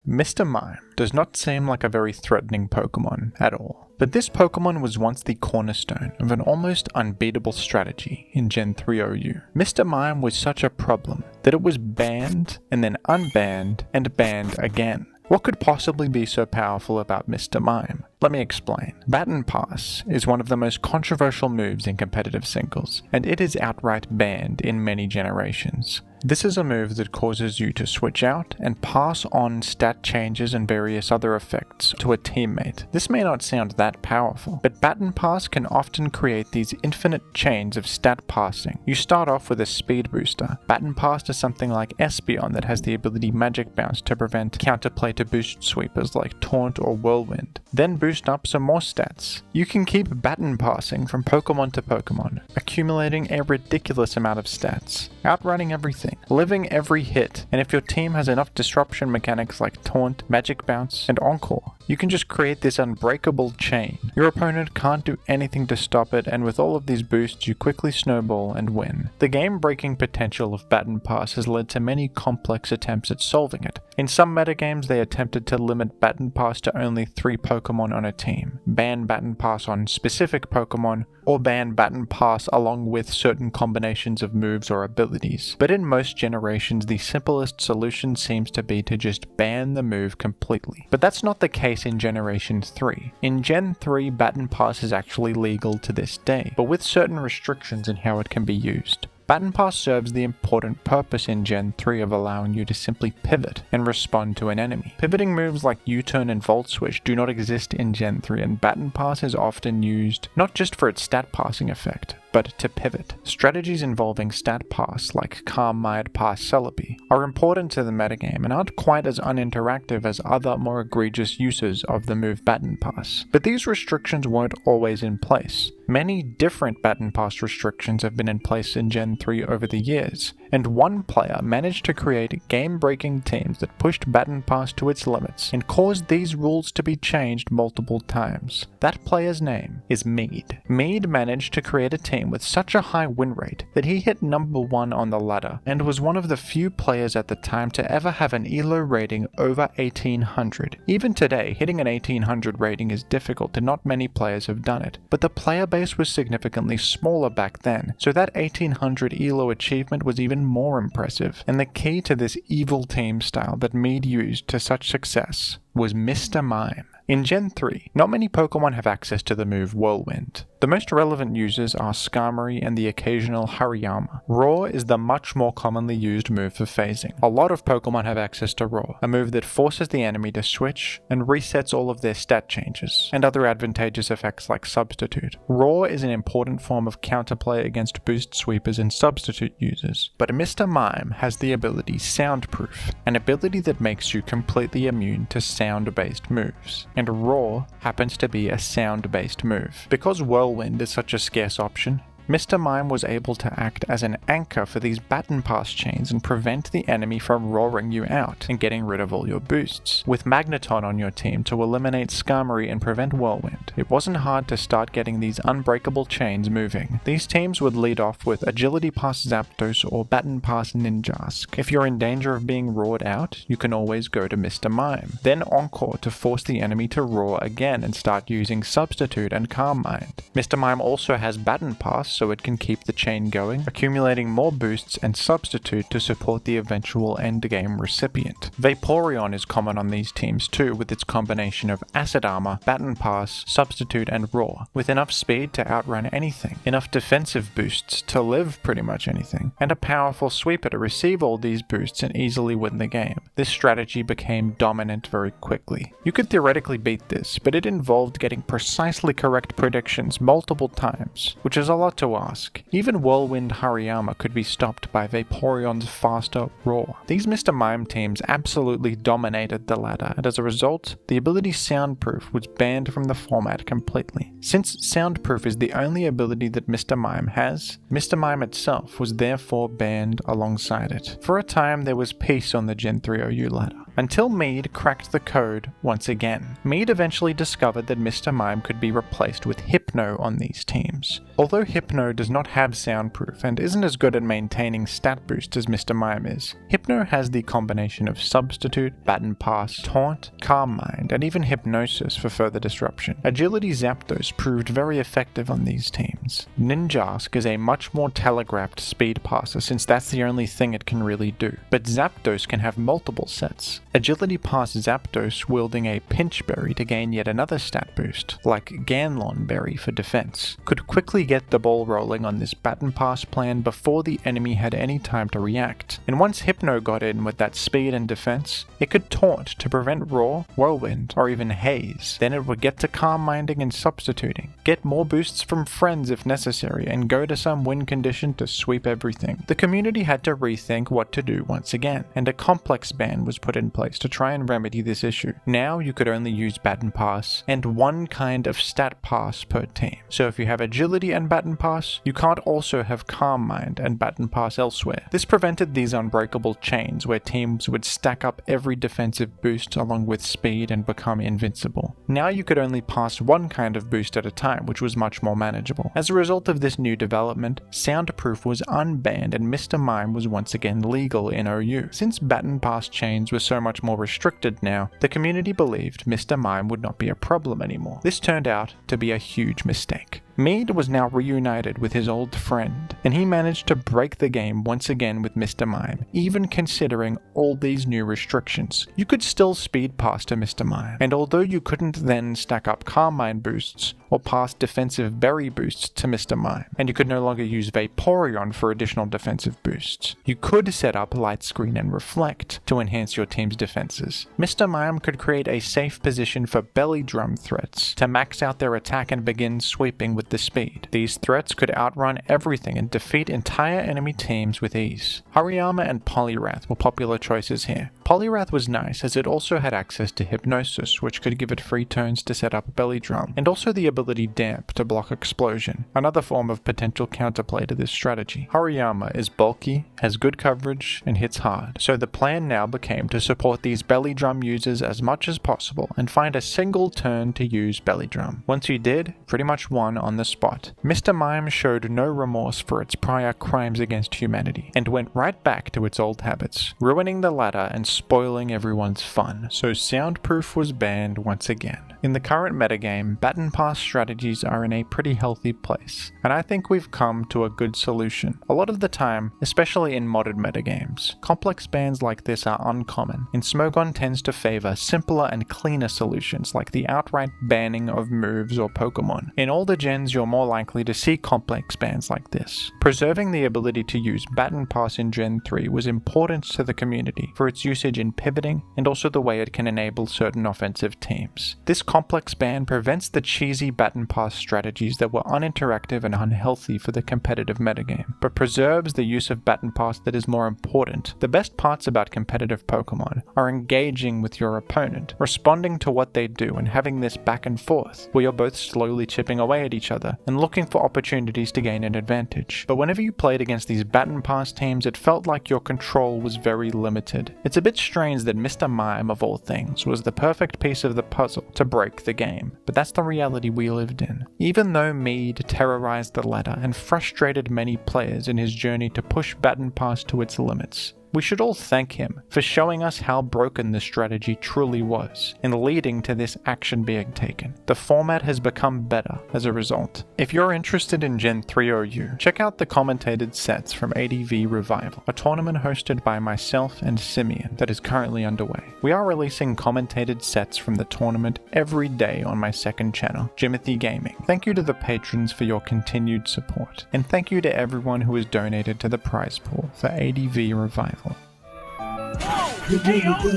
Mr. Mime does not seem like a very threatening Pokemon at all, but this Pokemon was once the cornerstone of an almost unbeatable strategy in Gen 3 OU. Mr. Mime was such a problem that it was banned and then unbanned and banned again. What could possibly be so powerful about Mr. Mime? Let me explain. Baton Pass is one of the most controversial moves in competitive singles, and it is outright banned in many generations. This is a move that causes you to switch out and pass on stat changes and various other effects to a teammate. This may not sound that powerful, but Baton Pass can often create these infinite chains of stat passing. You start off with a speed booster. Baton Pass to something like Espeon that has the ability Magic Bounce to prevent counterplay to boost sweepers like Taunt or Whirlwind. Then boost up some more stats. You can keep Baton Passing from Pokemon to Pokemon, accumulating a ridiculous amount of stats, outrunning everything, living every hit, and if your team has enough disruption mechanics like Taunt, Magic Bounce, and Encore, you can just create this unbreakable chain. Your opponent can't do anything to stop it, and with all of these boosts you quickly snowball and win. The game-breaking potential of Baton Pass has led to many complex attempts at solving it. In some metagames they attempted to limit Baton Pass to only 3 Pokemon on a team, ban Baton Pass on specific Pokemon, or ban Baton Pass along with certain combinations of moves or abilities. But in most generations, the simplest solution seems to be to just ban the move completely. But that's not the case in Generation 3. In Gen 3, Baton Pass is actually legal to this day, but with certain restrictions in how it can be used. Baton Pass serves the important purpose in Gen 3 of allowing you to simply pivot and respond to an enemy. Pivoting moves like U-turn and Volt Switch do not exist in Gen 3, and Baton Pass is often used not just for its stat passing effect, but to pivot. Strategies involving stat pass like Calm Mind Pass Celebi are important to the metagame and aren't quite as uninteractive as other more egregious uses of the move Baton Pass. But these restrictions weren't always in place. Many different Baton Pass restrictions have been in place in Gen 3 over the years, and one player managed to create game-breaking teams that pushed Baton Pass to its limits and caused these rules to be changed multiple times. That player's name is Mead. Mead managed to create a team with such a high win rate that he hit number 1 on the ladder and was one of the few players at the time to ever have an ELO rating over 1800. Even today, hitting an 1800 rating is difficult and not many players have done it, but the player base was significantly smaller back then, so that 1800 ELO achievement was even more impressive, and the key to this evil team style that Mead used to such success was Mr. Mime. In Gen 3, not many Pokemon have access to the move Whirlwind. The most relevant users are Skarmory and the occasional Hariyama. Roar is the much more commonly used move for phasing. A lot of Pokemon have access to Roar, a move that forces the enemy to switch and resets all of their stat changes, and other advantageous effects like Substitute. Roar is an important form of counterplay against boost sweepers and substitute users, but Mr. Mime has the ability Soundproof, an ability that makes you completely immune to sound-based moves, and Roar happens to be a sound-based move. Because Whirlwind is such a scarce option, Mr. Mime was able to act as an anchor for these Baton Pass chains and prevent the enemy from roaring you out and getting rid of all your boosts. With Magneton on your team to eliminate Skarmory and prevent Whirlwind, it wasn't hard to start getting these unbreakable chains moving. These teams would lead off with Agility Pass Zapdos or Baton Pass Ninjask. If you're in danger of being roared out, you can always go to Mr. Mime. Then Encore to force the enemy to roar again and start using Substitute and Calm Mind. Mr. Mime also has Baton Pass, so it can keep the chain going, accumulating more boosts and Substitute to support the eventual endgame recipient. Vaporeon is common on these teams too, with its combination of Acid Armor, Baton Pass, Substitute, and Roar, with enough speed to outrun anything, enough defensive boosts to live pretty much anything, and a powerful sweeper to receive all these boosts and easily win the game. This strategy became dominant very quickly. You could theoretically beat this, but it involved getting precisely correct predictions multiple times, which is a lot to ask. Even Whirlwind Hariyama could be stopped by Vaporeon's faster Roar. These Mr. Mime teams absolutely dominated the ladder, and as a result, the ability Soundproof was banned from the format completely. Since Soundproof is the only ability that Mr. Mime has, Mr. Mime itself was therefore banned alongside it. For a time there was peace on the Gen 3 OU ladder. until Mead cracked the code once again. Mead eventually discovered that Mr. Mime could be replaced with Hypno on these teams. Although Hypno does not have soundproof and isn't as good at maintaining stat boost as Mr. Mime is, Hypno has the combination of Substitute, Baton Pass, Taunt, Calm Mind, and even Hypnosis for further disruption. Agility Zapdos proved very effective on these teams. Ninjask is a much more telegraphed speed passer since that's the only thing it can really do, but Zapdos can have multiple sets. Agility Pass Zapdos wielding a Pinch Berry to gain yet another stat boost, like Ganlon Berry for defense, could quickly get the ball rolling on this Baton Pass plan before the enemy had any time to react. And once Hypno got in with that speed and defense, it could taunt to prevent Roar, Whirlwind, or even Haze. Then it would get to Calm Minding and Substituting, get more boosts from friends if necessary, and go to some win condition to sweep everything. The community had to rethink what to do once again, and a complex ban was put in place to try and remedy this issue. Now you could only use Baton Pass and one kind of stat pass per team. So if you have Agility and Baton Pass, you can't also have Calm Mind and Baton Pass elsewhere. This prevented these unbreakable chains where teams would stack up every defensive boost along with speed and become invincible. Now you could only pass one kind of boost at a time, which was much more manageable. As a result of this new development, Soundproof was unbanned and Mr. Mime was once again legal in OU. Since Baton Pass chains were so much more restricted now, the community believed Mr. Mime would not be a problem anymore. This turned out to be a huge mistake. Mead was now reunited with his old friend, and he managed to break the game once again with Mr. Mime, even considering all these new restrictions. You could still speed pass to Mr. Mime, and although you couldn't then stack up Calm Mind boosts or pass defensive berry boosts to Mr. Mime, and you could no longer use Vaporeon for additional defensive boosts, you could set up Light Screen and Reflect to enhance your team's defenses. Mr. Mime could create a safe position for belly drum threats to max out their attack and begin sweeping with the speed. These threats could outrun everything and defeat entire enemy teams with ease. Hariyama and Poliwrath were popular choices here. Poliwrath was nice as it also had access to Hypnosis, which could give it free turns to set up Belly Drum, and also the ability Damp to block Explosion, another form of potential counterplay to this strategy. Hariyama is bulky, has good coverage, and hits hard, so the plan now became to support these Belly Drum users as much as possible and find a single turn to use Belly Drum. Once you did, pretty much won on the spot. Mr. Mime showed no remorse for its prior crimes against humanity, and went right back to its old habits, ruining the ladder and spoiling everyone's fun, so Soundproof was banned once again. In the current metagame, Baton Pass strategies are in a pretty healthy place, and I think we've come to a good solution. A lot of the time, especially in modern metagames, complex bans like this are uncommon, and Smogon tends to favor simpler and cleaner solutions like the outright banning of moves or Pokemon. In older gens, you're more likely to see complex bans like this. Preserving the ability to use Baton Pass in Gen 3 was important to the community for its usage in pivoting and also the way it can enable certain offensive teams. This complex ban prevents the cheesy Baton Pass strategies that were uninteractive and unhealthy for the competitive metagame, but preserves the use of Baton Pass that is more important. The best parts about competitive Pokemon are engaging with your opponent, responding to what they do and having this back and forth, where you're both slowly chipping away at each other and looking for opportunities to gain an advantage. But whenever you played against these Baton Pass teams, it felt like your control was very limited. It's a bit strange that Mr. Mime, of all things, was the perfect piece of the puzzle to break the game, but that's the reality we lived in. Even though Mead terrorized the ladder and frustrated many players in his journey to push Baton Pass to its limits, we should all thank him for showing us how broken this strategy truly was and leading to this action being taken. The format has become better as a result. If you're interested in Gen 3 OU, check out the commentated sets from ADV Revival, a tournament hosted by myself and Simeon that is currently underway. We are releasing commentated sets from the tournament every day on my second channel, Jimothy Gaming. Thank you to the patrons for your continued support, and thank you to everyone who has donated to the prize pool for ADV Revival. KO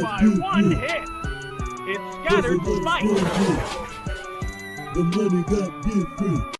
by one hit! It scattered light! The money got different.